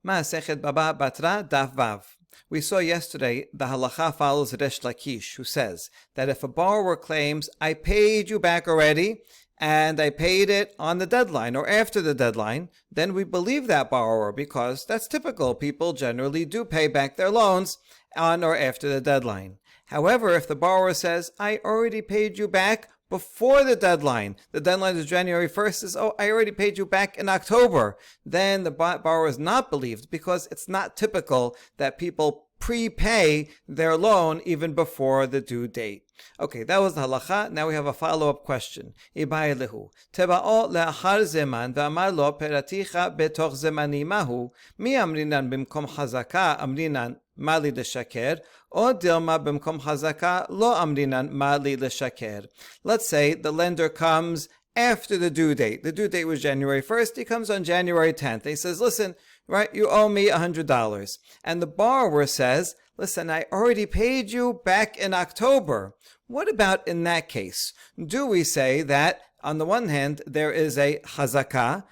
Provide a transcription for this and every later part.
Ma'asechet Baba Batra Daf Vav. We saw yesterday the halacha follows Resh Lakish, who says that if a borrower claims, I paid you back already, and I paid it on the deadline or after the deadline, then we believe that borrower because that's typical. People generally do pay back their loans on or after the deadline. However, if the borrower says, I already paid you back before the deadline is January 1st, says, oh, I already paid you back in October, then the borrower is not believed because it's not typical that people prepay their loan even before the due date. Okay, that was the halacha. Now we have a follow-up question. Ibailehu. Teba'o le'achar zeman ve'amar lo peraticha betoch zemani mahu mi amrinan bimkom chazaka amrinan mali l'shaker or dilma bimkom chazaka lo amrinan mali l'shaker. Let's say the lender comes after the due date. The due date was January 1st. He comes on January 10th. He says, listen, right, you owe me $100. And the borrower says, listen, I already paid you back in October. What about in that case? Do we say that on the one hand, there is a chazakah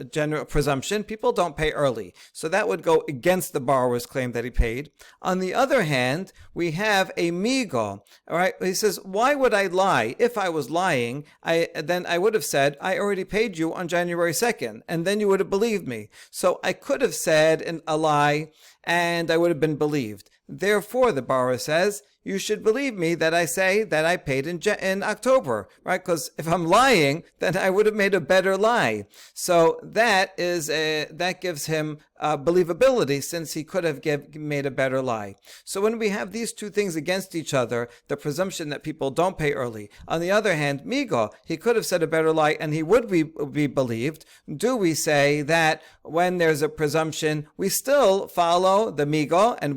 general presumption. People don't pay early. So that would go against the borrower's claim that he paid. On the other hand, we have a migo. All right. He says, why would I lie? If I was lying, then I would have said, I already paid you on January 2nd. And then you would have believed me. So I could have said a lie and I would have been believed. Therefore, the borrower says, you should believe me that I say that I paid in October, right? Because if I'm lying, then I would have made a better lie. So that gives him believability, since he could have made a better lie. So when we have these two things against each other, the presumption that people don't pay early. On the other hand, migo, he could have said a better lie and he would be believed. Do we say that when there's a presumption, we still follow the migo and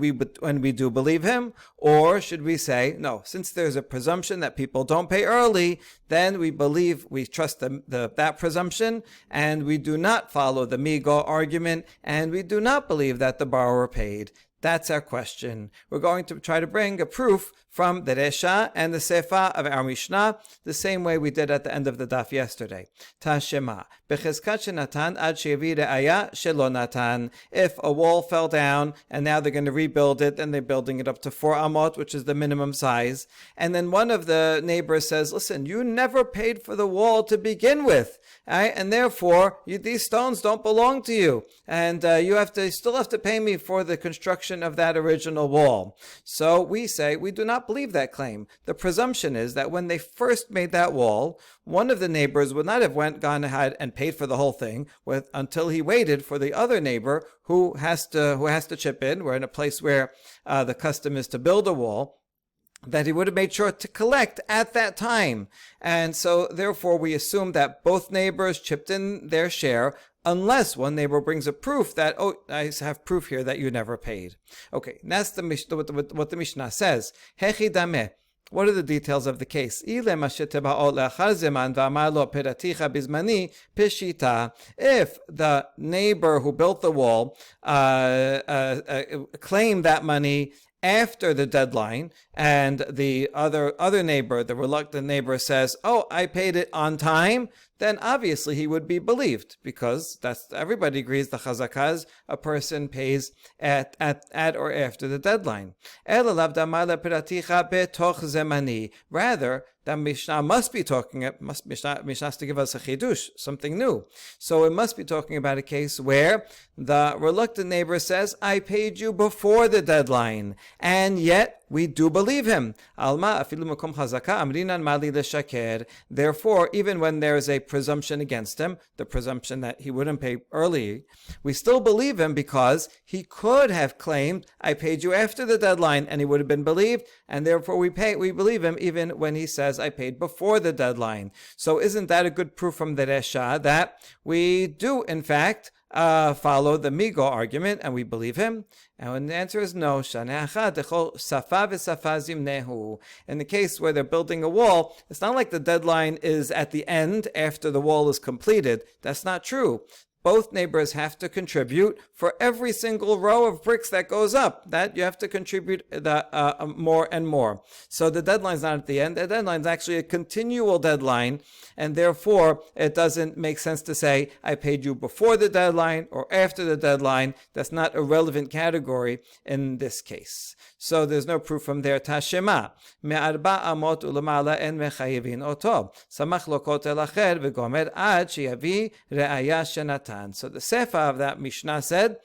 we do believe him? Or should we say, no, since there's a presumption that people don't pay early, then we trust that presumption, and we do not follow the migo argument, and we do not believe that the borrower paid. That's our question. We're going to try to bring a proof from the Resha and the Sefa of our Mishnah, the same way we did at the end of the daf yesterday. Tashema. Bechizkat shenatan ad shevi re'aya shelo natan. If a wall fell down and now they're going to rebuild it, then they're building it up to 4 amot, which is the minimum size. And then one of the neighbors says, listen, you never paid for the wall to begin with. Right? And therefore, these stones don't belong to you. And you still have to pay me for the construction of that original wall. So we say we do not believe that claim. The presumption is that when they first made that wall, one of the neighbors would not have gone ahead and paid for the whole thing until he waited for the other neighbor who has to chip in. We're in a place where the custom is to build a wall, that he would have made sure to collect at that time. And so therefore we assume that both neighbors chipped in their share, unless one neighbor brings a proof that, oh, I have proof here that you never paid. Okay, that's what the Mishnah says. Hechi dameh. What are the details of the case? If the neighbor who built the wall claimed that money after the deadline, and the other neighbor, the reluctant neighbor, says, oh, I paid it on time, then obviously he would be believed, because everybody agrees the chazakah a person pays at or after the deadline. Rather, the Mishnah must be Mishnah has to give us a chidush, something new. So it must be talking about a case where the reluctant neighbor says, I paid you before the deadline, and yet we do believe him. Therefore, even when there is a presumption against him, the presumption that he wouldn't pay early, we still believe him because he could have claimed, I paid you after the deadline, and he would have been believed, and therefore we believe him even when he says, I paid before the deadline. So isn't that a good proof from the Resha that we do, in fact, follow the migo argument and we believe him? And when the answer is no, in the case where they're building a wall, it's not like the deadline is at the end after the wall is completed. That's not true. both neighbors have to contribute for every single row of bricks that goes up. That you have to contribute more and more. So the deadline's not at the end. The deadline's actually a continual deadline, and therefore it doesn't make sense to say I paid you before the deadline or after the deadline. That's not a relevant category in this case. So there's no proof from there. Tashema me'arba amot ulamala en mechayivin oto samach lo kotel acher v'gomer ad sheyavi re'aya shenatan. So the sefer of that Mishnah said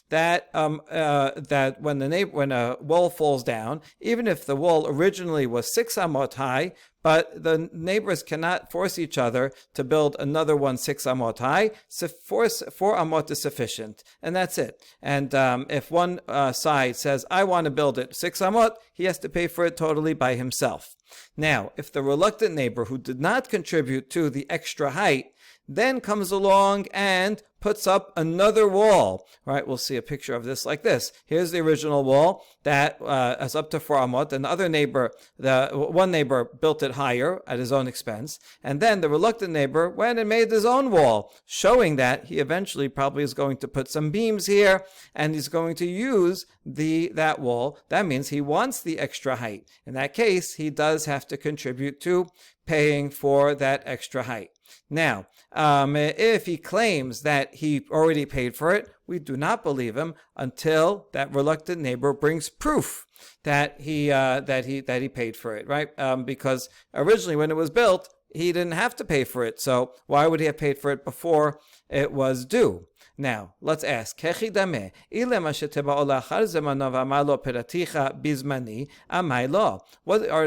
that that when a wall falls down, even if the wall originally was 6 amot high, but the neighbors cannot force each other to build another one 6 amot high. So 4 amot is sufficient, and that's it. And if one side says, I want to build it 6 amot, he has to pay for it totally by himself. Now, if the reluctant neighbor who did not contribute to the extra height then comes along and puts up another wall, right? We'll see a picture of this like this. Here's the original wall that is up to 4 amot, and the other neighbor, one neighbor built it higher at his own expense, and then the reluctant neighbor went and made his own wall, showing that he eventually probably is going to put some beams here, and he's going to use that wall. That means he wants the extra height. In that case, he does have to contribute to paying for that extra height. Now, if he claims that he already paid for it, we do not believe him until that reluctant neighbor brings proof that he paid for it, right? Because originally when it was built, he didn't have to pay for it. So why would he have paid for it before it was due? Now, let's ask, what are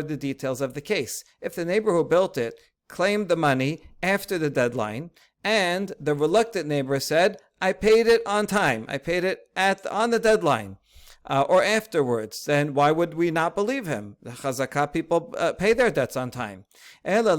the details of the case? If the neighbor who built it claimed the money after the deadline, and the reluctant neighbor said, I paid it on time, I paid it on the deadline, or afterwards, then why would we not believe him? The chazakah people pay their debts on time. Rather, it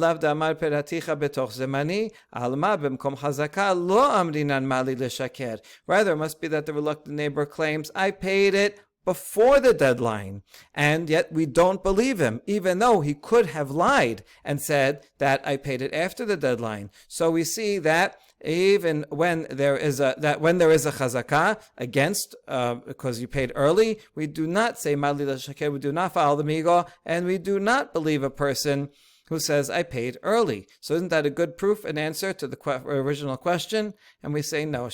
must be that the reluctant neighbor claims, I paid it before the deadline, and yet we don't believe him, even though he could have lied and said that I paid it after the deadline. So we see that even when there is a chazakah against because you paid early, we do not say mali l'shaker, we do not follow the migo, and we do not believe a person who says, I paid early. So isn't that a good proof and answer to the original question? And we say, no.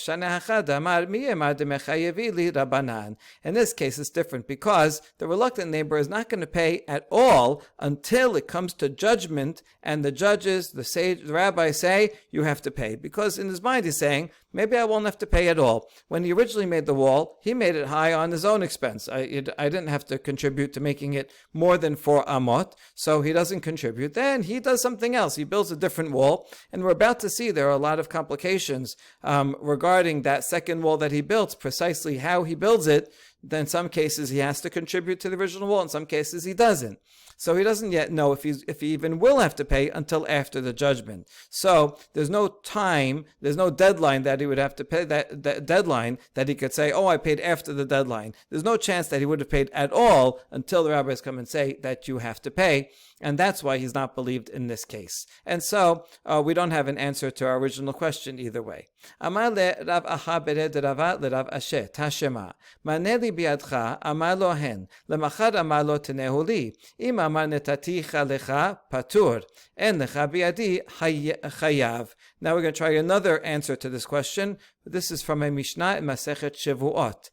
In this case, it's different because the reluctant neighbor is not going to pay at all until it comes to judgment, and the judges, the rabbis say, you have to pay. Because in his mind, he's saying, maybe I won't have to pay at all. When he originally made the wall, he made it high on his own expense. I didn't have to contribute to making it more than 4 amot, so he doesn't contribute. Then he does something else. He builds a different wall, and we're about to see there are a lot of complications regarding that second wall that he built, precisely how he builds it. Then in some cases he has to contribute to the original wall, in some cases he doesn't. So he doesn't yet know if he even will have to pay until after the judgment. So there's no time, there's no deadline that he would have to pay, that deadline that he could say, oh, I paid after the deadline. There's no chance that he would have paid at all until the rabbis come and say that you have to pay. And that's why he's not believed in this case. And so we don't have an answer to our original question either way. Amar le Rav Aha bered Rava le Rav Ashe Tashema Maneli biadcha amar lo hen lemachad amar lo tenehu li im amar netaticha lecha patur en lecha biadi chayav. Now we're going to try another answer to this question. This is from a Mishnah in Masechet Shavuot.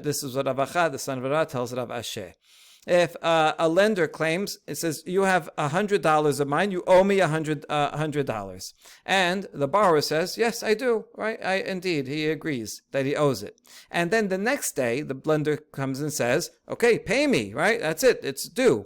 This is what Rav Aha, the son of Rava, tells Rav Ashe. If a lender claims, it says, you have $100 of mine, you owe me $100. And the borrower says, yes, I do, right? Indeed, he agrees that he owes it. And then the next day, the lender comes and says, okay, pay me, right? That's it, it's due.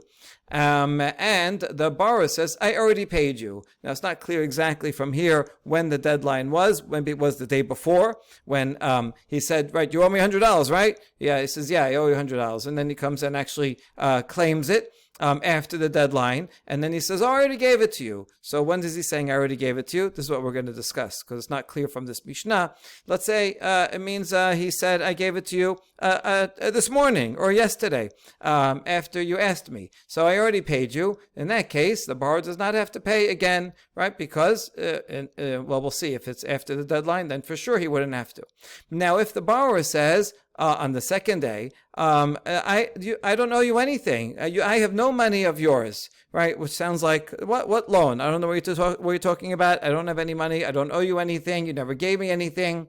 And the borrower says, I already paid you. Now, it's not clear exactly from here when the deadline was. Maybe it was the day before when he said, right, you owe me $100, right? Yeah, he says, yeah, I owe you $100. And then he comes and actually claims it. after the deadline, and then he says, oh, I already gave it to you. So when is he saying, I already gave it to you? This is what we're going to discuss, because it's not clear from this Mishnah. Let's say it means he said, I gave it to you this morning or yesterday after you asked me. So I already paid you. In that case, the borrower does not have to pay again, right? Because, well, we'll see. If it's after the deadline, then for sure he wouldn't have to. Now, if the borrower says, on the second day, I don't owe you anything. I have no money of yours, right? Which sounds like, what loan? I don't know what you're talking about. I don't have any money. I don't owe you anything. You never gave me anything.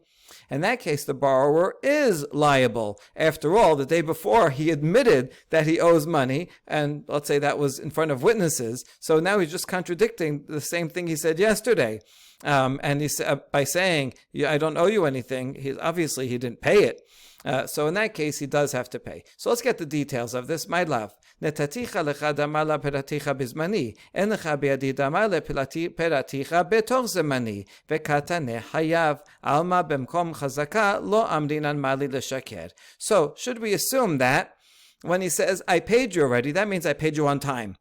In that case, the borrower is liable. After all, the day before, he admitted that he owes money, and let's say that was in front of witnesses. So now he's just contradicting the same thing he said yesterday. And he by saying, I don't owe you anything, obviously he didn't pay it. So in that case, he does have to pay. So let's get the details of this. My love. Netaticha lecha damar la peraticha bizmani. En lecha biadi damar le peraticha betor zemani. Vekatane hayav alma bemkom chazaka lo amdinan mali leshaker. So should we assume that when he says, I paid you already, that means I paid you on time?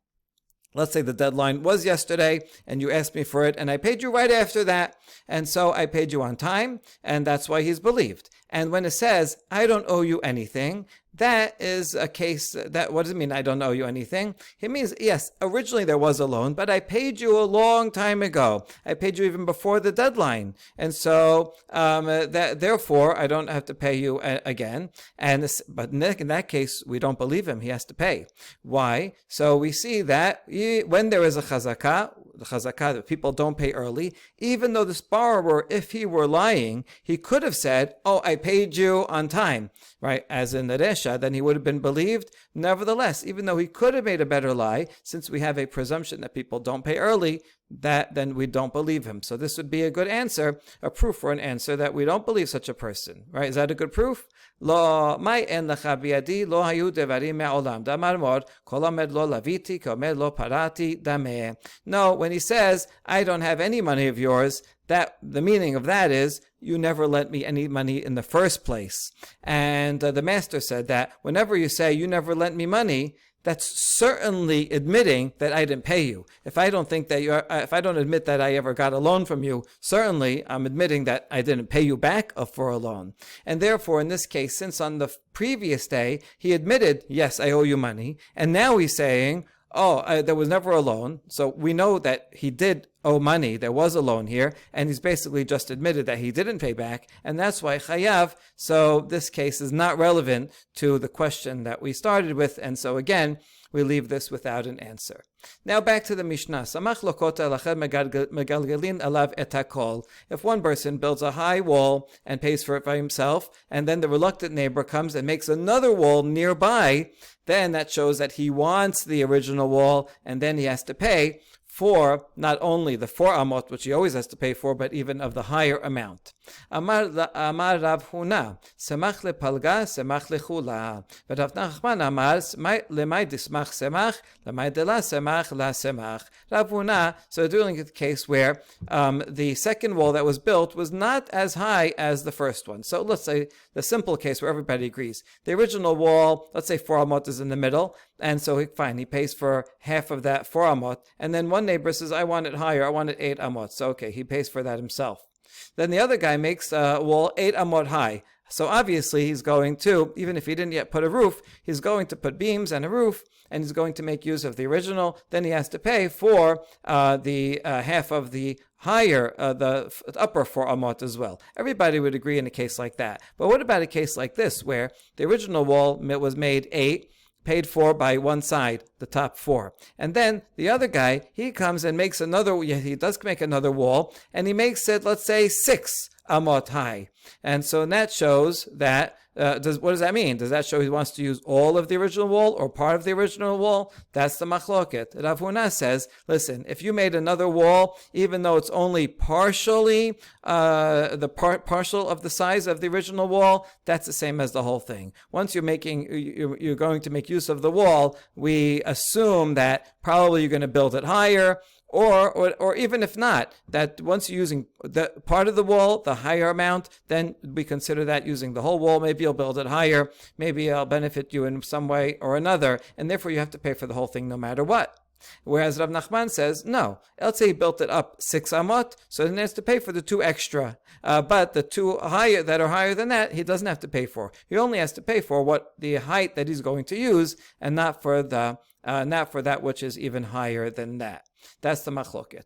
Let's say the deadline was yesterday and you asked me for it and I paid you right after that. And so I paid you on time, and that's why he's believed. And when it says, I don't owe you anything, that is a case that, what does it mean, I don't owe you anything? It means, yes, originally there was a loan, but I paid you a long time ago. I paid you even before the deadline. And so, therefore, I don't have to pay you again. But in that case, we don't believe him. He has to pay. Why? So we see that when there is a chazakah, the chazakah that people don't pay early, even though this borrower, if he were lying, he could have said, oh, I paid you on time, right? As in the Resha, then he would have been believed. Nevertheless, even though he could have made a better lie, since we have a presumption that people don't pay early, then we don't believe him. So this would be a good answer, a proof for an answer that we don't believe such a person, right? Is that a good proof? Lo mai en lecha biyadi lo hayu devarim me'olam damar mod kol omed lo laviti komed lo parati dameh. No, when he says, I don't have any money of yours, that the meaning of that is, you never lent me any money in the first place. And the master said that whenever you say, you never lent me money, that's certainly admitting that I didn't pay you. If I don't think that if I don't admit that I ever got a loan from you, certainly I'm admitting that I didn't pay you back for a loan. And therefore, in this case, since on the previous day, he admitted, yes, I owe you money. And now he's saying, there was never a loan. So we know that he did owe money. There was a loan here. And he's basically just admitted that he didn't pay back. And that's why chayav. So this case is not relevant to the question that we started with. And so again, we leave this without an answer. Now back to the Mishnah. Samach lokota lachem megalgelin alav et hakol. If one person builds a high wall and pays for it by himself, and then the reluctant neighbor comes and makes another wall nearby, then that shows that he wants the original wall, and then he has to pay for not only the 4 amot, which he always has to pay for, but even of the higher amount. Amar Rav Huna, semach lepalga, semach lechula. But Rav Nachman amar, lemay dismach semach, lemay dela semach la semach. Rav Huna, so dealing with the case where the second wall that was built was not as high as the first one. So let's say the simple case where everybody agrees. The original wall, let's say 4 amot is in the middle, and so he pays for half of that 4 amot, and then one neighbor says, I want it higher, I want it 8 amot. So okay, he pays for that himself. Then the other guy makes a wall 8 amot high. So obviously he's going to, even if he didn't yet put a roof, he's going to put beams and a roof, and he's going to make use of the original. Then he has to pay for the half of the higher, the upper 4 amot as well. Everybody would agree in a case like that. But what about a case like this, where the original wall was made 8, paid for by one side, the top 4. And then the other guy, he comes and makes he does make another wall, and he makes it, let's say, 6 amot high. And so that shows that, what does that mean? Does that show he wants to use all of the original wall or part of the original wall? That's the machloket. Rav Huna says, listen, if you made another wall, even though it's only partially partial of the size of the original wall, that's the same as the whole thing. Once you're going to make use of the wall, we assume that probably you're going to build it higher, Or even if not, that once you're using the part of the wall, the higher amount, then we consider that using the whole wall. Maybe you'll build it higher. Maybe it'll benefit you in some way or another, and therefore you have to pay for the whole thing no matter what. Whereas Rav Nachman says, no. Let's say he built it up 6 amot, so then he has to pay for the 2 extra. But the 2 higher that are higher than that, he doesn't have to pay for. He only has to pay for what the height that he's going to use, and not for that which is even higher than that. That's the machloket.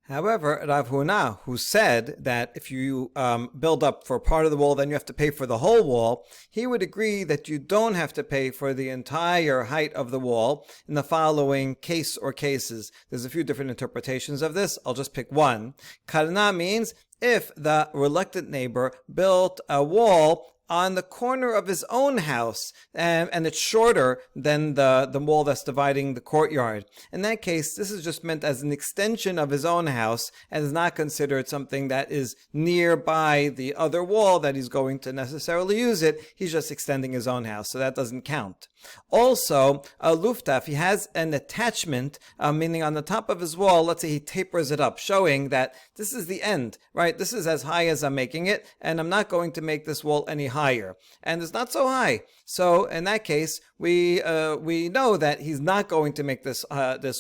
However, Rav Huna, who said that if you build up for part of the wall, then you have to pay for the whole wall, he would agree that you don't have to pay for the entire height of the wall in the following case or cases. There's a few different interpretations of this. I'll just pick one. Karna means if the reluctant neighbor built a wall on the corner of his own house, and it's shorter than the wall that's dividing the courtyard. In that case, this is just meant as an extension of his own house, and is not considered something that is nearby the other wall that he's going to necessarily use it. He's just extending his own house, so that doesn't count. Also, a Rooftop, he has an attachment, meaning on the top of his wall, let's say he tapers it up, showing that this is the end, right? This is as high as I'm making it, and I'm not going to make this wall any higher. And it's not so high. So in that case, we know that he's not going to make this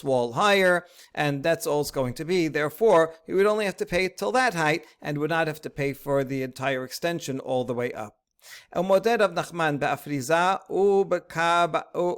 wall higher, and that's all it's going to be. Therefore, he would only have to pay till that height, and would not have to pay for the entire extension all the way up. ומודד רב נחמן באפריזה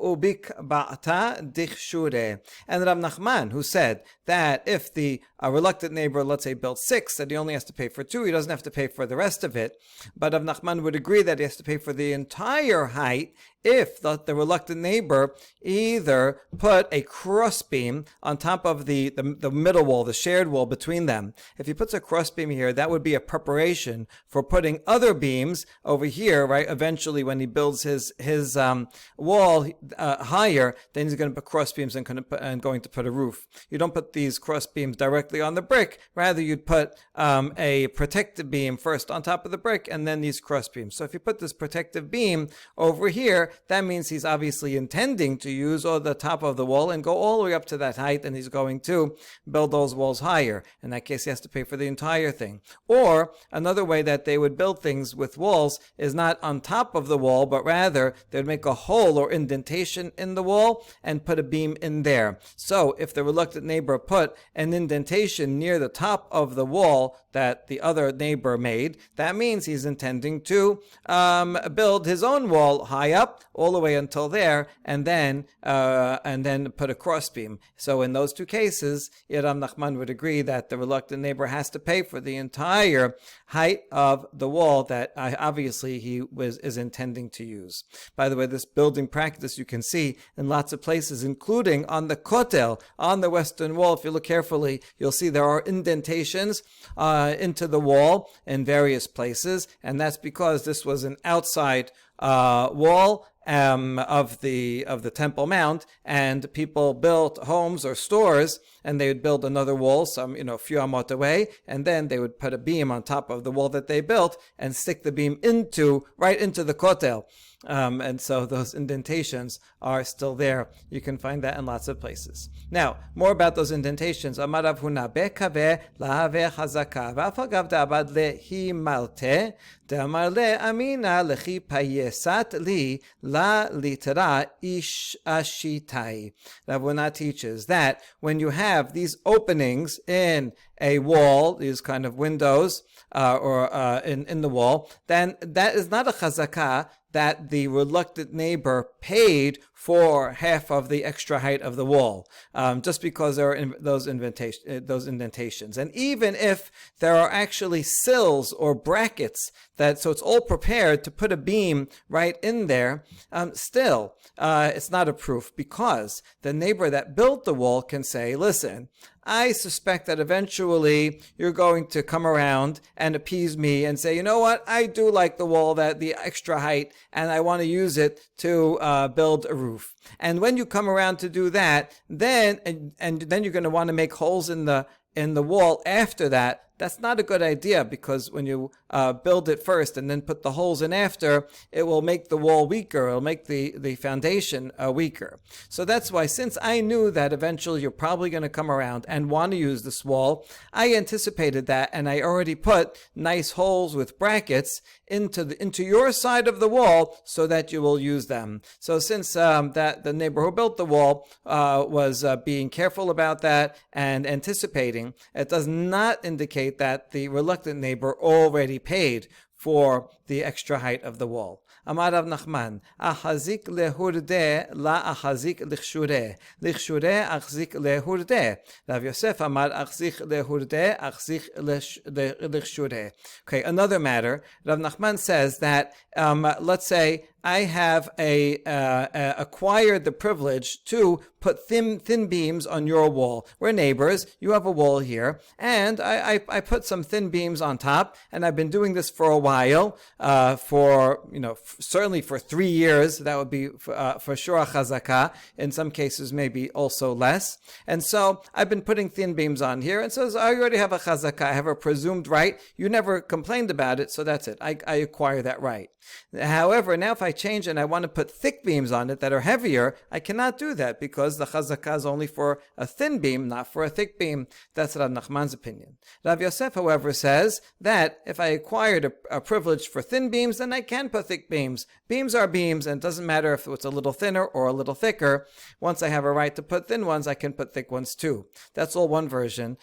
ובקבעתה דכשורי. And Rav Nachman, who said that if the reluctant neighbor, let's say, built 6, that he only has to pay for 2, he doesn't have to pay for the rest of it. But Rav Nachman would agree that he has to pay for the entire height if the reluctant neighbor either put a crossbeam on top of the middle wall, the shared wall between them. If he puts a crossbeam here, that would be a preparation for putting other beams over here, right? Eventually, when he builds his wall higher, then he's going to put crossbeams and going to put a roof. You don't put these crossbeams directly on the brick. Rather, you'd put a protective beam first on top of the brick, and then these crossbeams. So if you put this protective beam over here, that means he's obviously intending to use all the top of the wall and go all the way up to that height, and he's going to build those walls higher. In that case, he has to pay for the entire thing. Or another way that they would build things with walls is not on top of the wall, but rather they would make a hole or indentation in the wall and put a beam in there. So if the reluctant neighbor put an indentation near the top of the wall that the other neighbor made, that means he's intending to build his own wall high up all the way until there, and then put a crossbeam. So in those two cases, Rav Nachman would agree that the reluctant neighbor has to pay for the entire height of the wall that obviously he is intending to use. By the way, this building practice you can see in lots of places, including on the Kotel, on the western wall. If you look carefully, you'll see there are indentations into the wall in various places, and that's because this was an outside wall of the Temple Mount, and people built homes or stores, and they would build another wall a few amot away, and then they would put a beam on top of the wall that they built and stick the beam right into the kotel. And so those indentations are still there. You can find that in lots of places. Now, more about those indentations. Amar Rav Huna bekave lahave chazaka v'afagav da'abad lehi malte de'amar le amina lechi payesat li la litra ish ashitai. Rav Huna teaches that when you have these openings in a wall, these kind of windows in the wall, then that is not a chazakah that the reluctant neighbor paid for half of the extra height of the wall, just because there are those indentations. And even if there are actually sills or brackets, so it's all prepared to put a beam right in there, still, it's not a proof, because the neighbor that built the wall can say, listen, I suspect that eventually you're going to come around and appease me and say, you know what, I do like the wall, the extra height, and I want to use it to build a roof. And when you come around to do that, then you're going to want to make holes in the wall after that that's not a good idea, because when you build it first and then put the holes in after, it will make the wall weaker. It'll make the foundation weaker. So that's why, since I knew that eventually you're probably going to come around and want to use this wall, I anticipated that, and I already put nice holes with brackets into your side of the wall so that you will use them. So since that the neighbor who built the wall was being careful about that and anticipating, it does not indicate that the reluctant neighbor already paid for the extra height of the wall. Amar Rav Nachman, achazik lehurdeh la achazik lichshureh, lichshureh achzik lehurdeh. Rav Yosef Amar achzik lehurdeh achzik lichshureh. Okay, another matter. Rav Nachman says that let's say I have acquired the privilege to put thin beams on your wall. We're neighbors. You have a wall here, and I put some thin beams on top, and I've been doing this for a while, certainly for 3 years. That would be for sure a chazakah. In some cases, maybe also less. And so I've been putting thin beams on here, and so I already have a chazakah. I have a presumed right. You never complained about it, so that's it. I acquire that right. However, now if I change and I want to put thick beams on it that are heavier, I cannot do that, because the chazakah is only for a thin beam, not for a thick beam. That's Rav Nachman's opinion. Rav Yosef, however, says that if I acquired a privilege for thin beams, then I can put thick beams. Beams are beams, and it doesn't matter if it's a little thinner or a little thicker. Once I have a right to put thin ones, I can put thick ones too. That's all one version.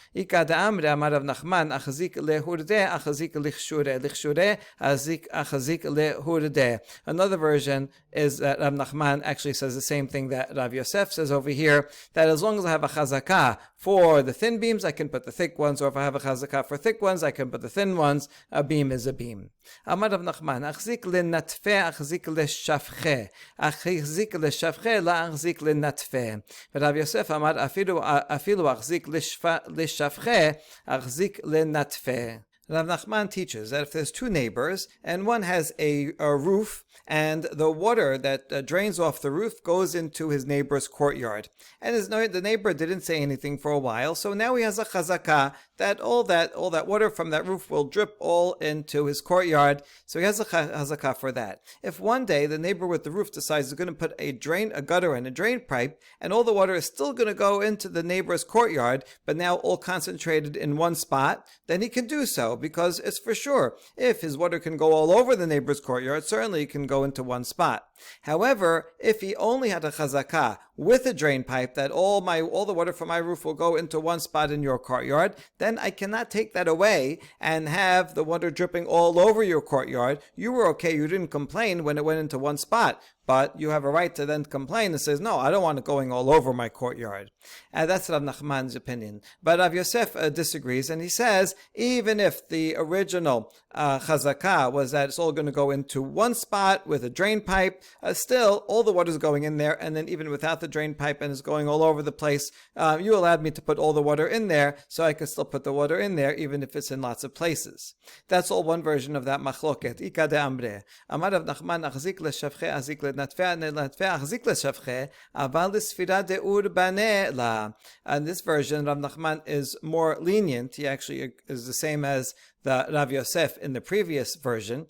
Another version is that Rav Nachman actually says the same thing that Rav Yosef says over here, that as long as I have a chazakah for the thin beams, I can put the thick ones, or if I have a chazakah for thick ones, I can put the thin ones. A beam is a beam. Amar Rav Nachman, achzik lenatfe, achzik leshavche, achzik leshavche, la achzik lenatfe. Rav Yosef Amar, afilu achzik leshavche, achzik lenatfe. Rav Nachman teaches that if there's two neighbors and one has a roof, and the water that drains off the roof goes into his neighbor's courtyard, and the neighbor didn't say anything for a while, so now he has a chazakah that all that water from that roof will drip all into his courtyard, so he has a chazakah for that. If one day the neighbor with the roof decides he's going to put a gutter and a drain pipe, and all the water is still going to go into the neighbor's courtyard, but now all concentrated in one spot, then he can do so, because it's for sure, if his water can go all over the neighbor's courtyard, certainly it can go into one spot. However, if he only had a chazakah with a drain pipe that all the water from my roof will go into one spot in your courtyard, then I cannot take that away and have the water dripping all over your courtyard. You were okay, you didn't complain when it went into one spot, but you have a right to then complain and says, no, I don't want it going all over my courtyard. And that's Rav Nachman's opinion. But Rav Yosef disagrees, and he says, even if the original chazakah was that it's all going to go into one spot with a drain pipe, still all the water is going in there, and then even without the drain pipe and it's going all over the place, you allowed me to put all the water in there, so I can still put the water in there even if it's in lots of places. That's all one version of that machloket. Ika de amre. Amar Rav Nachman, achzik leshavche, achzik lenatfe, achzik leshavche, aval lesfira de urbane la. And this version, Rav Nachman is more lenient. He actually is the same as the Rav Yosef in the previous version.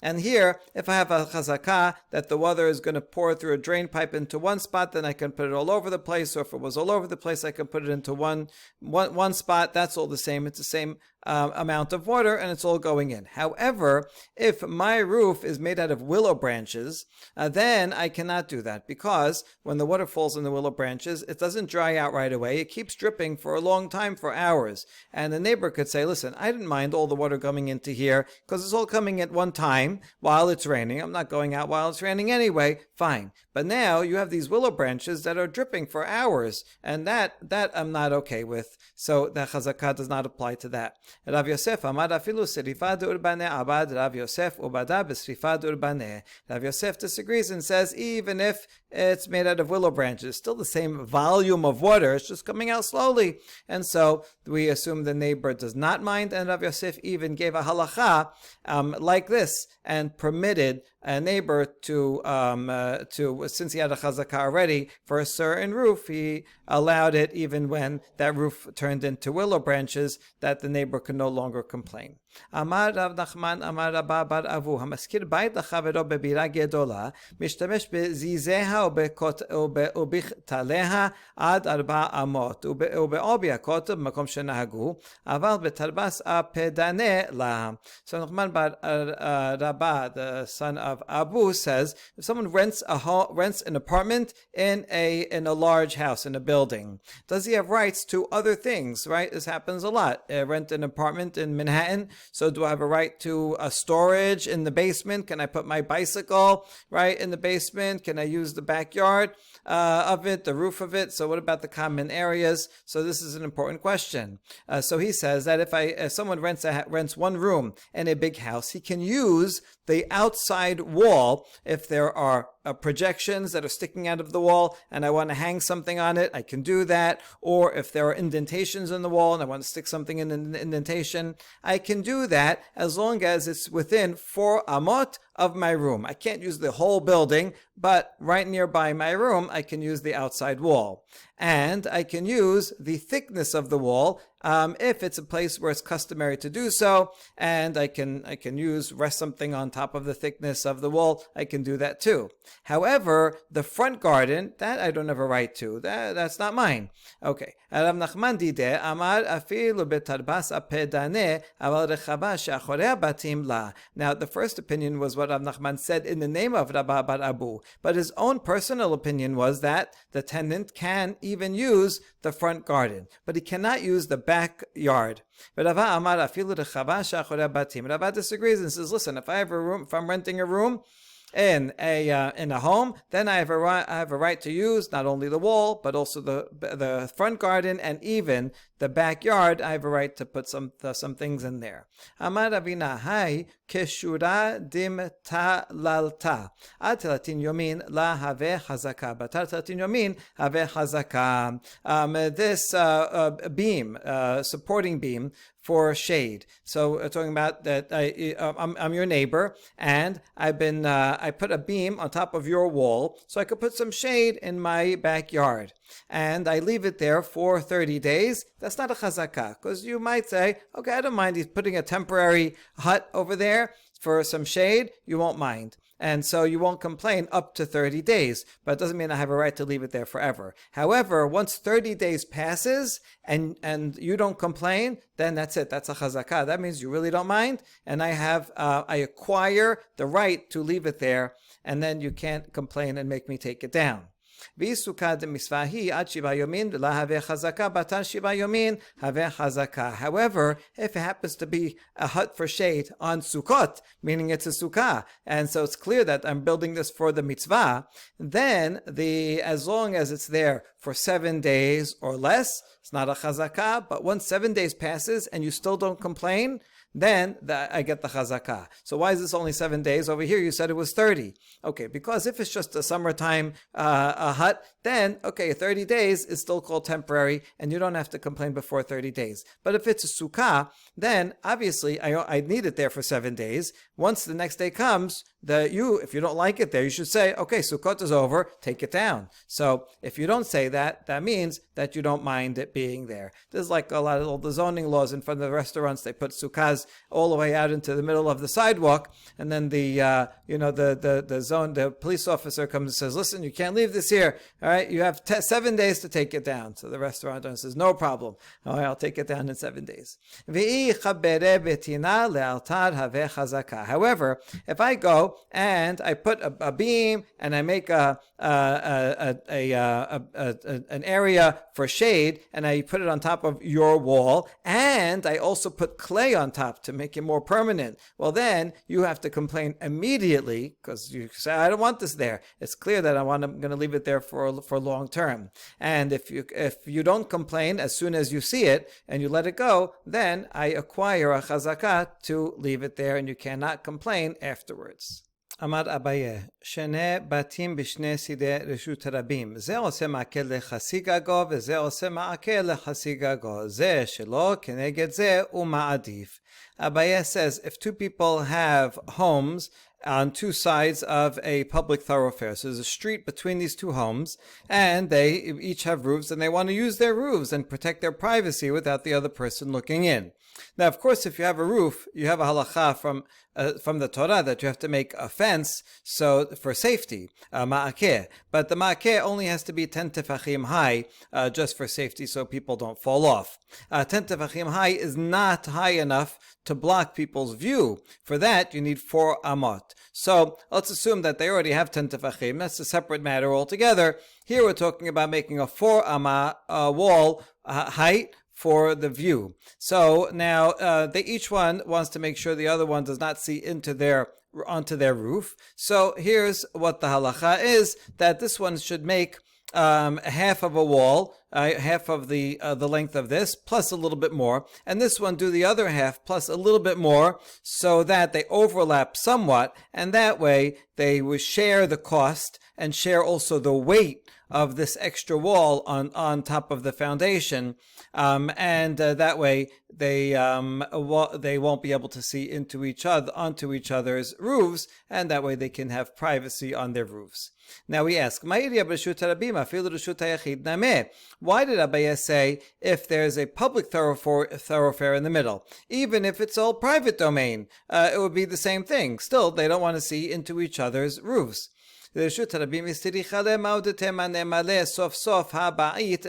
And here, if I have a chazakah that the water is going to pour through a drain pipe into one spot, then I can put it all over the place. Or if it was all over the place, I can put it into one spot. That's all the same. It's the same amount of water, and it's all going in. However, if my roof is made out of willow branches, then I cannot do that, because when the water falls in the willow branches, it doesn't dry out right away. It keeps dripping for a long time, for hours. And the neighbor could say, listen, I didn't mind all the water coming into here because it's all coming at one time while it's raining. I'm not going out while it's raining anyway. Fine. But now you have these willow branches that are dripping for hours, and that I'm not okay with. So the chazakah does not apply to that. Rav Yosef Amar afilu serifa d'urbane abad Rav Yosef ubada b'srifa d'urbane. Rav Yosef disagrees and says even if it's made out of willow branches, still the same volume of water, it's just coming out slowly. And so we assume the neighbor does not mind, and Rav Yosef even gave a halacha like this and permitted a neighbor to since he had a chazakah already for a certain roof, he allowed it even when that roof turned into willow branches, that the neighbor could no longer complain. Amar Rav Nachman Amar Rabba bar Avu hamaskir bayit lechavero bebira gedola mishtamesh bezizeha ubichtaleha ad 400 ube'obi hakotel b'makom shenahagu aval betarbas apedane laha. So Nachman bar Rabba, the son of Abu, says if someone rents an apartment in a large house, in a building, does he have rights to other things? Right, this happens a lot. Rent an apartment in Manhattan. So do I have a right to a storage in the basement? Can I put my bicycle right in the basement? Can I use the backyard of it, the roof of it? So what about the common areas? So this is an important question. So he says that if someone rents one room in a big house, he can use the outside wall if there are projections that are sticking out of the wall and I want to hang something on it, I can do that. Or if there are indentations in the wall and I want to stick something in an indentation, I can do that as long as it's within 4 amot of my room. I can't use the whole building, but right nearby my room, I can use the outside wall. And I can use the thickness of the wall if it's a place where it's customary to do so, and I can rest something on top of the thickness of the wall. I can do that too. However, the front garden, that I don't have a right to. That's not mine. Okay. Rav Nachman dide amar afilu betarbas apedane aval rechava she'achorei batim la. Now, the first opinion was what Rav Nachman said in the name of Rabba bar Abu, but his own personal opinion was that the tenant can even use the front garden, but he cannot use the backyard. But Rava amar afilu rechava she'achorei batim. Rava disagrees and says, listen, if I'm renting a room in a home, then I have a right to use not only the wall but also the front garden and even the backyard. I have a right to put some things in there. Amar Ravina hai keshura dim talalta ad 30 yomin la have hazaka batar 30 yomin have hazaka. This beam, supporting beam for shade. So talking about that I'm your neighbor and I put a beam on top of your wall so I could put some shade in my backyard, and I leave it there for 30 days. That's not a chazakah, because you might say, okay, I don't mind he's putting a temporary hut over there for some shade. You won't mind. And so you won't complain up to 30 days, but it doesn't mean I have a right to leave it there forever. However, once 30 days passes and you don't complain, then that's it. That's a chazakah. That means you really don't mind, and I acquire the right to leave it there, and then you can't complain and make me take it down. However, if it happens to be a hut for shade on Sukkot, meaning it's a sukkah, and so it's clear that I'm building this for the mitzvah, then as long as it's there for 7 days or less, it's not a chazakah. But once 7 days passes and you still don't complain, then I get the chazakah. So why is this only 7 days? Over here you said it was 30. Okay, because if it's just a summertime a hut, then 30 days is still called temporary, and you don't have to complain before 30 days. But if it's a sukkah, then obviously I need it there for 7 days. Once the next day comes, if you don't like it there, you should say, okay, Sukkot is over, take it down. So if you don't say that, that means that you don't mind it being there. There's like a lot of all the zoning laws in front of the restaurants. They put sukkahs all the way out into the middle of the sidewalk, and then the police officer comes and says, listen, you can't leave this here. All right, you have 7 days to take it down. So the restaurant owner says, no problem. All right, I'll take it down in 7 days. However, if I go and I put a beam and I make an area for shade and I put it on top of your wall, and I also put clay on top to make it more permanent, well then you have to complain immediately, because you say, I don't want this there. It's clear that I'm going to leave it there for long term. And if you don't complain as soon as you see it and you let it go, then I acquire a chazakah to leave it there, and you cannot complain afterwards. אמר אביי, שני בתים בשני צידי רשות רבים. זה עושה מעקל לחצי גגו וזה עושה מעקל לחצי גגו. זה שלא כנגד זה הוא מעדיף. Abaye says if two people have homes on two sides of a public thoroughfare. So there's a street between these two homes, and they each have roofs, and they want to use their roofs and protect their privacy without the other person looking in. Now, of course, if you have a roof, you have a halacha from the Torah that you have to make a fence so for safety, ma'akeh. But the ma'akeh only has to be 10 tefachim high, just for safety, so people don't fall off. 10 tefachim high is not high enough to block people's view. For that, you need 4 amot. So let's assume that they already have 10 tefachim. That's a separate matter altogether. Here we're talking about making a 4 amma wall height for the view. So now they each one wants to make sure the other one does not see onto their roof. So here's what the halacha is, that this one should make half of a wall, half of the length of this, plus a little bit more, and this one do the other half plus a little bit more, so that they overlap somewhat, and that way they will share the cost and share also the weight of this extra wall on top of the foundation, and that way they won't be able to see onto each other's roofs, and that way they can have privacy on their roofs. Now we ask, why did Abaye say if there's a public thoroughfare in the middle, even if it's all private domain, it would be the same thing. Still, they don't want to see into each other's roofs. רשות הרבים הסתריכה למה ודתמה נמלא סוף סוף הבעית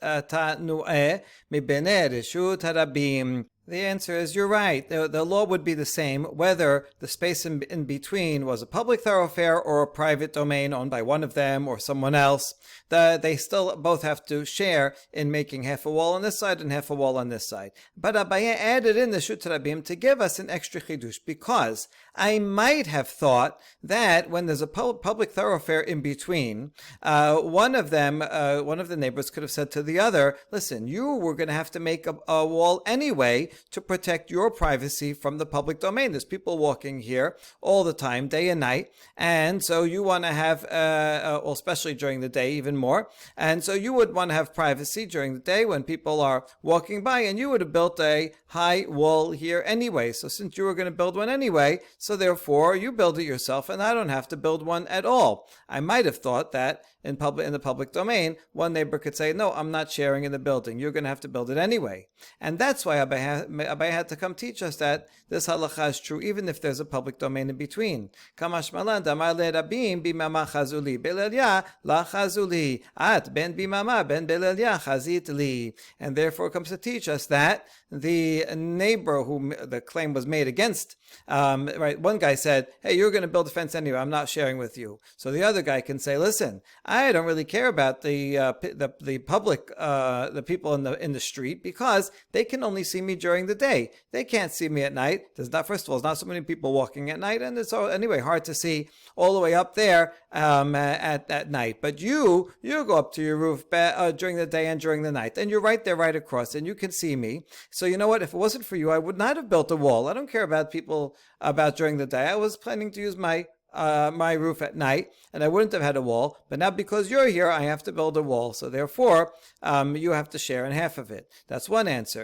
להתנועה מביני רשות הרבים. The answer is you're right. The law would be the same whether the space in between was a public thoroughfare or a private domain owned by one of them or someone else. They still both have to share in making half a wall on this side and half a wall on this side. But Abaye added in the Shut Rabim to give us an extra chidush, because I might have thought that when there's a public thoroughfare in between, one of the neighbors could have said to the other, listen, you were going to have to make a wall anyway to protect your privacy from the public domain. There's people walking here all the time, day and night, and so you want to have, well, especially during the day even more, and so you would want to have privacy during the day when people are walking by, and you would have built a high wall here anyway. So since you were going to build one anyway, so therefore you build it yourself, and I don't have to build one at all. I might have thought that in the public domain, one neighbor could say, no, I'm not sharing in the building. You're going to have to build it anyway. And that's why Abaye had to come teach us that this halacha is true even if there's a public domain in between. Kamash malan damar le rabim bimama chazuli belelya la chazuli at ben bimama ben belelya chazit li. And therefore comes to teach us that the neighbor whom the claim was made against, right? One guy said, hey, you're going to build a fence anyway. I'm not sharing with you. So the other guy can say, listen, I don't really care about the public, the people in the street, because they can only see me during the day. They can't see me at night. First of all, there's not so many people walking at night, and it's anyway hard to see all the way up there at night. But you go up to your roof during the day and during the night, and you're right there, right across, and you can see me. So you know what? If it wasn't for you, I would not have built a wall. I don't care about people about during the day. I was planning to use my roof at night, and I wouldn't have had a wall. But now because you're here, I have to build a wall. So therefore, you have to share in half of it. That's one answer.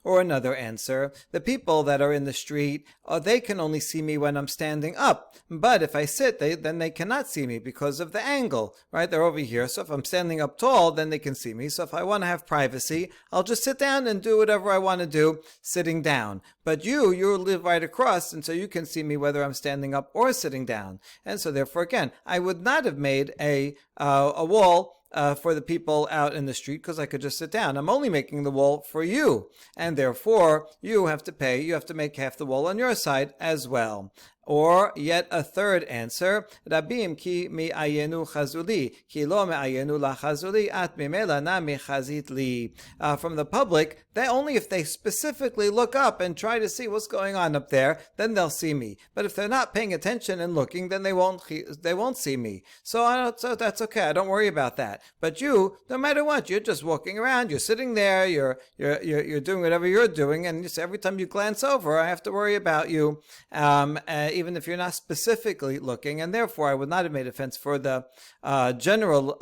Or another answer, the people that are in the street, they can only see me when I'm standing up. But if I sit, then they cannot see me because of the angle, right? They're over here. So if I'm standing up tall, then they can see me. So if I want to have privacy, I'll just sit down and do whatever I want to do sitting down. But you live right across, and so you can see me whether I'm standing up or sitting down. And so therefore, again, I would not have made a wall for the people out in the street because I could just sit down. I'm only making the wall for you, and therefore you have to pay. You have to make half the wall on your side as well. Or yet a third answer, Rabim ki mi ayenu chazuli, ki lo me ayenu la chazuli, at mimela na mi chazit li. From the public, only if they specifically look up and try to see what's going on up there, then they'll see me. But if they're not paying attention and looking, then they won't see me. So that's okay. I don't worry about that. But you, no matter what, you're just walking around. You're sitting there. You're doing whatever you're doing, and just every time you glance over, I have to worry about you. even if you're not specifically looking, and therefore I would not have made a fence for the general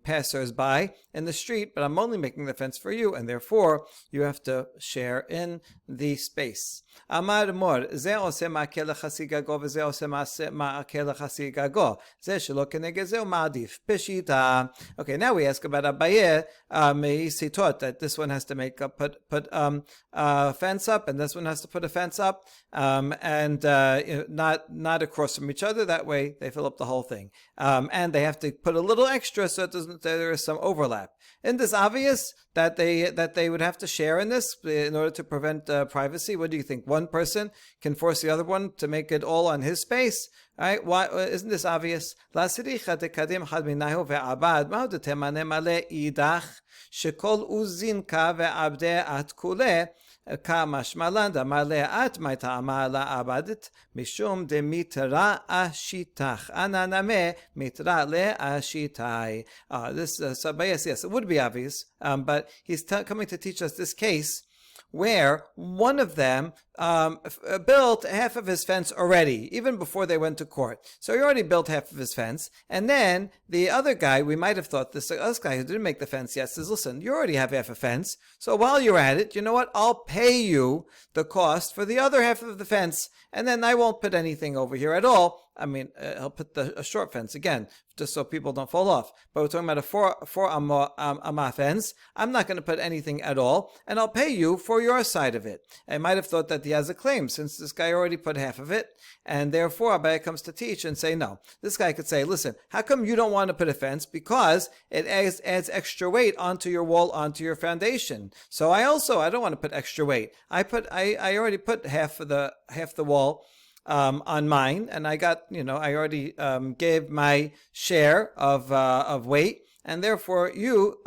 passers-by in the street, but I'm only making the fence for you, and therefore you have to share in the space. Amar mor, ze ose ma'akeh lechasi gago, v'ze ose ma'akeh lechasi gago. Ze shelo keneged ze ma'adif. Peshita. Okay, now we ask about Abaye. He taught that this one has to put fence up, and this one has to put a fence up, and not across from each other. That way they fill up the whole thing, and they have to put a little extra so there is some overlap. Isn't this obvious that they would have to share in this in order to prevent privacy? What do you think? One person can force the other one to make it all on his space? Right? Why isn't this obvious? שכל אוזינקה ועבדי את כולה כמשמלן דמלא את מטעמה לעבדת משום דמיתרה אשיתך אנא נמה מיתרה לאשיתאי. So yes, it would be obvious, but he's coming to teach us this case where one of them built half of his fence already, even before they went to court. So he already built half of his fence. And then the other guy, we might have thought this guy who didn't make the fence yet says, listen, you already have half a fence. So while you're at it, you know what? I'll pay you the cost for the other half of the fence. And then I won't put anything over here at all. I mean, he'll put a short fence again, just so people don't fall off. But we're talking about a four amma fence. I'm not going to put anything at all, and I'll pay you for your side of it. I might have thought that he has a claim, since this guy already put half of it, and therefore Abaye comes to teach and say, no. This guy could say, listen, how come you don't want to put a fence? Because it adds extra weight onto your wall, onto your foundation. So I don't want to put extra weight. I already put half the wall on mine, and I got, I already gave my share of weight, and therefore you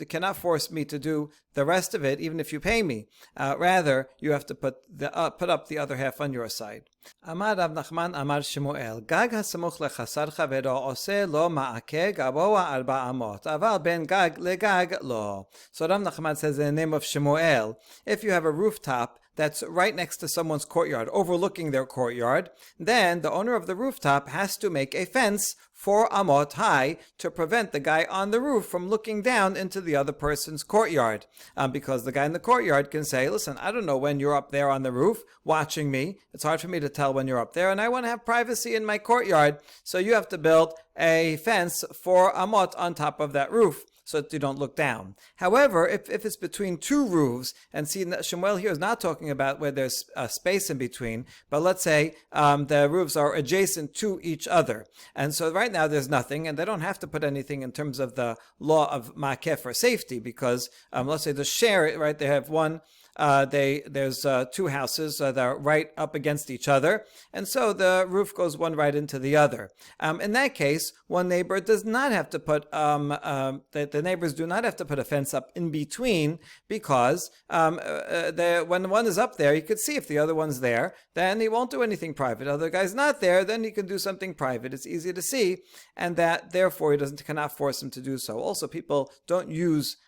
cannot force me to do the rest of it, even if you pay me. Rather, you have to put up the other half on your side. Amar Rav Nachman Amar Shemuel Gag hasamuch lechasar chavero ose lo ma'akeh gaboa arba amot aval ben gag legag lo. So Rav Nachman says in the name of Shemuel, if you have a rooftop that's right next to someone's courtyard, overlooking their courtyard, then the owner of the rooftop has to make a fence 4 amot high to prevent the guy on the roof from looking down into the other person's courtyard. Because the guy in the courtyard can say, listen, I don't know when you're up there on the roof watching me. It's hard for me to tell when you're up there, and I want to have privacy in my courtyard. So you have to build a fence 4 amot on top of that roof, so that you don't look down. However, if it's between 2 roofs, and see, Shemuel here is not talking about where there's a space in between, but let's say the roofs are adjacent to each other. And so right now there's nothing, and they don't have to put anything in terms of the law of ma'akeh for safety, because let's say they share it, right? They have one, there's 2 houses that are right up against each other, and so the roof goes one right into the other. In that case, one neighbor does not have to put the neighbors do not have to put a fence up in between, because when one is up there, he could see if the other one's there, then he won't do anything private. Other guy's not there, then he can do something private. It's easy to see, and that therefore he cannot force him to do so. Also, people don't use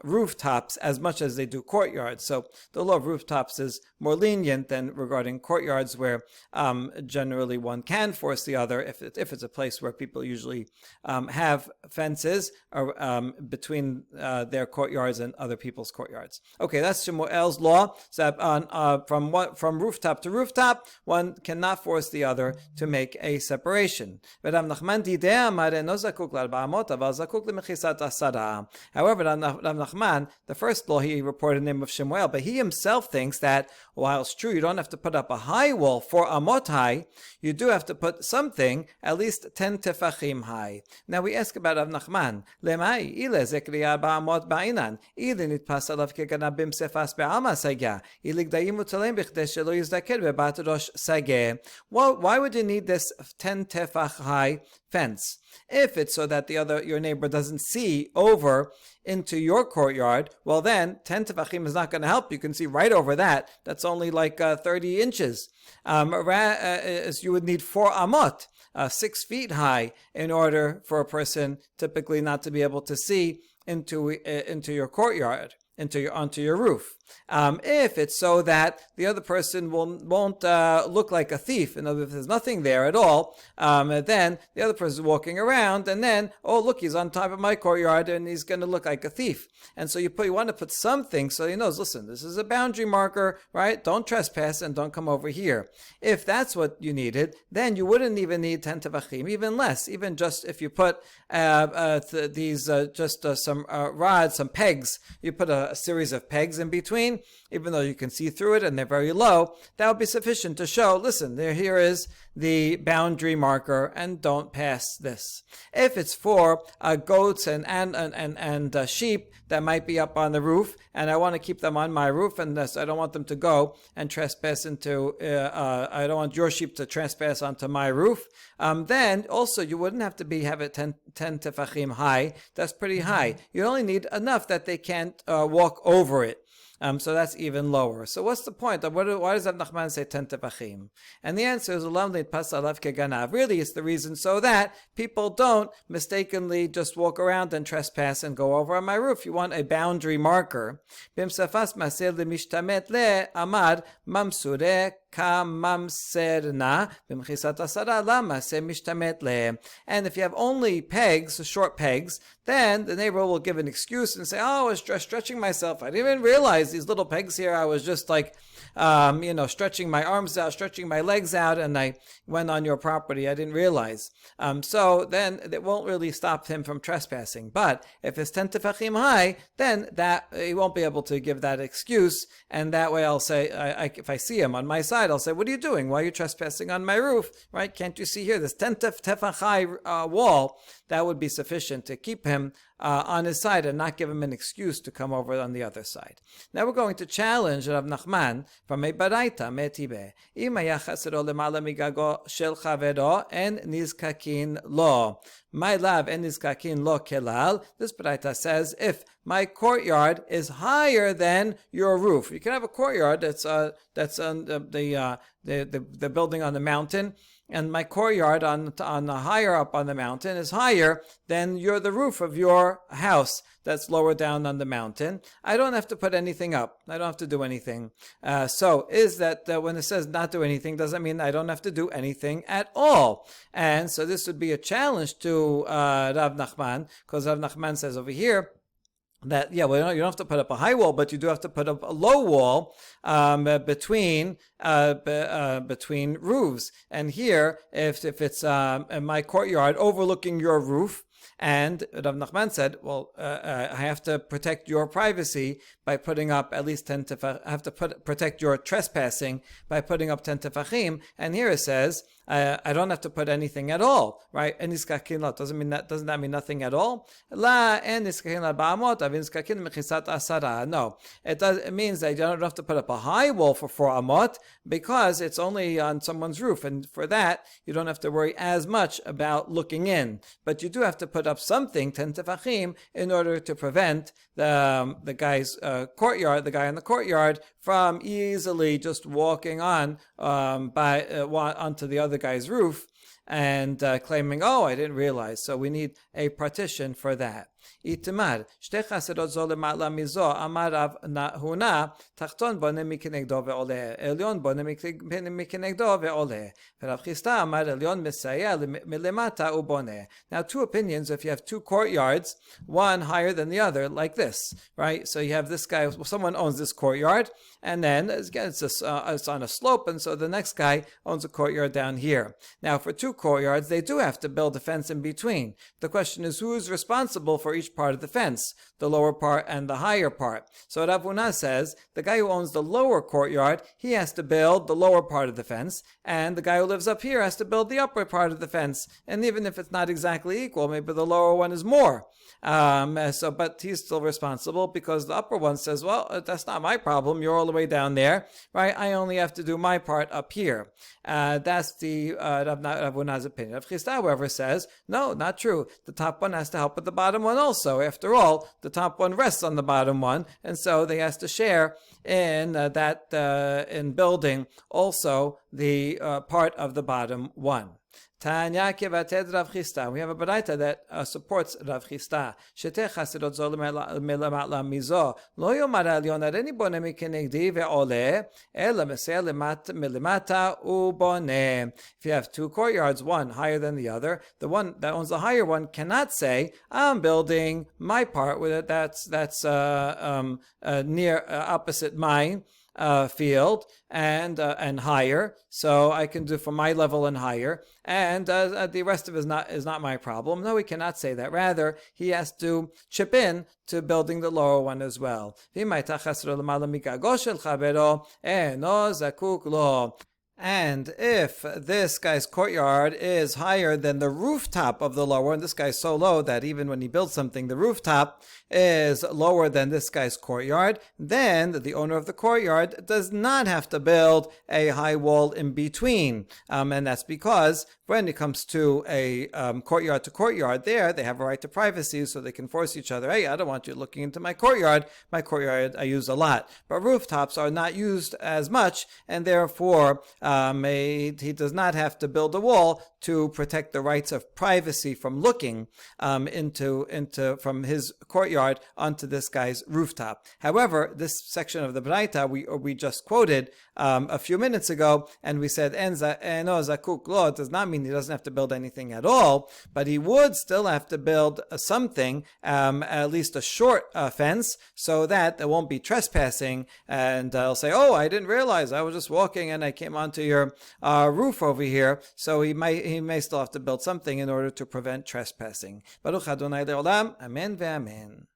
rooftops as much as they do courtyards. So the law of rooftops is more lenient than regarding courtyards, where generally one can force the other if it's a place where people usually have fences between their courtyards and other people's courtyards. Okay, that's Shemuel's law. So from rooftop to rooftop, one cannot force the other to make a separation. However, Rav Nachman, the first law he reported in the name of Shemuel, but he himself thinks that while it's true you don't have to put up a high wall 4 amot high, you do have to put something at least 10 tefachim high. Now we ask about Rav Nachman. Lemai ile zekriya ba'amot ba'inan ile nitpas alav keganav bimsefas be'alma sageh ile gdayim utalem b'chdesh shelo yizdaker be'bat rosh sageh. Why would you need this 10 tefach high fence? If it's so that your neighbor doesn't see over into your courtyard, well then 10 tefachim is not going to help. You can see right over that. That's only like 30 inches. You would need 4 amot, 6 feet high, in order for a person typically not to be able to see into your courtyard. onto your roof. If it's so that the other person won't look like a thief, in other words, if there's nothing there at all, then the other person is walking around, and then, oh look, he's on top of my courtyard, and he's going to look like a thief. And so you want to put something so he knows, listen, this is a boundary marker, right? Don't trespass and don't come over here. If that's what you needed, then you wouldn't even need 10 tefachim, even less. Even just if you put some rods, some pegs, you put a series of pegs in between, even though you can see through it and they're very low, that would be sufficient to show, listen, here is the boundary marker, and don't pass this. If it's for goats and sheep that might be up on the roof, and I want to keep them on my roof, and I don't want them to go and trespass into, I don't want your sheep to trespass onto my roof, then also you wouldn't have to have it 10 tefachim high. That's pretty high. You only need enough that they can't walk over it. So that's even lower. So what's the point? Why does Rav Nachman say 10 tefachim? And the answer is, really it's the reason so that people don't mistakenly just walk around and trespass and go over on my roof. You want a boundary marker. And if you have only pegs, short pegs, then the neighbor will give an excuse and say, oh, I was just stretching myself. I didn't even realize these little pegs here. I was just like, stretching my arms out, stretching my legs out, and I went on your property. I didn't realize. So then it won't really stop him from trespassing. But if it's 10 tefachim high, then that he won't be able to give that excuse. And that way I'll say, if I see him on my side, I'll say, what are you doing? Why are you trespassing on my roof? Right? Can't you see here? This 10 tefach high wall, that would be sufficient to keep him on his side and not give him an excuse to come over on the other side. Now we're going to challenge Rav Nachman from a baraita metibe. Im haya chasero lemala migago shel chavero en nizkakin lo. My love en nizkakin lo kelal. This baraita says, if my courtyard is higher than your roof. You can have a courtyard that's on the building on the mountain, and my courtyard on the higher up on the mountain is higher than the roof of your house that's lower down on the mountain. I don't have to put anything up. I don't have to do anything. So is that when it says not do anything, doesn't mean I don't have to do anything at all. And so this would be a challenge to Rav Nachman, because Rav Nachman says over here that, you don't have to put up a high wall, but you do have to put up a low wall between roofs. And here, if it's my courtyard overlooking your roof, and Rav Nachman said, well, I have to protect your privacy by putting up at least 10 tefachim. I have to protect your trespassing by putting up 10 tefachim. And here it says, I don't have to put anything at all, right? Doesn't that mean nothing at all? No, it means that you don't have to put up a high wall for 4 amot, because it's only on someone's roof, and for that you don't have to worry as much about looking in. But you do have to put up something, 10 tefachim, in order to prevent the guy's courtyard, the guy in the courtyard, from easily just walking on onto the other guy's roof and claiming, oh, I didn't realize. So we need a partition for that. Itamar, shte chaserot zo lema'ala mizo, amar Rav Huna, tachton bone mikenegdo ve'oleh, elyon bone mikenegdo ve'oleh. Rav Chisda amar elyon mesayeh milemata uboneh. Now 2 opinions if you have 2 courtyards, one higher than the other, like this, right? So you have this guy, someone owns this courtyard, and then again it's on a slope, and so the next guy owns a courtyard down here. Now for 2 courtyards, they do have to build a fence in between. The question is, who is responsible for each part of the fence, the lower part and the higher part? So Rav Huna says the guy who owns the lower courtyard, he has to build the lower part of the fence, and the guy who lives up here has to build the upper part of the fence. And even if it's not exactly equal, maybe the lower one is more. But he's still responsible, because the upper one says, well, that's not my problem. You're all the way down there, right? I only have to do my part up here. That's the Rav Huna's opinion. Rav Chisda, however, says, no, not true. The top one has to help with the bottom one also. After all, the top one rests on the bottom one, and so they has to share in in building also the part of the bottom one. Tanya kevated Rav Chisda. We have a baraita that supports Rav Chisda. Sheteh chasidot zol melamatla mizo. Lo yomar elyon areni bone mikenegdi ve'oleh ela meseh milimata ubone. If you have two courtyards, one higher than the other, the one that owns the higher one cannot say, "I'm building my part with it. That's near opposite mine." Field and higher, so I can do from my level and higher, and the rest of it is not my problem. No, he cannot say that. Rather, he has to chip in to building the lower one as well. And if this guy's courtyard is higher than the rooftop of the lower, and this guy's so low that even when he builds something, the rooftop is lower than this guy's courtyard, then the owner of the courtyard does not have to build a high wall in between. And that's because when it comes to a courtyard to courtyard, there they have a right to privacy, so they can force each other. Hey, I don't want you looking into my courtyard. My courtyard I use a lot. But rooftops are not used as much, and therefore he does not have to build a wall to protect the rights of privacy from looking into from his courtyard onto this guy's rooftop. However, this section of the Braita we just quoted a few minutes ago, and we said eno zakuk lo, it does not mean he doesn't have to build anything at all, but he would still have to build something, at least a short fence, so that there won't be trespassing, and I'll say, oh, I didn't realize, I was just walking and I came onto your roof over here. So he may still have to build something in order to prevent trespassing. Baruch Adonai Le'olam, Amen ve'amen.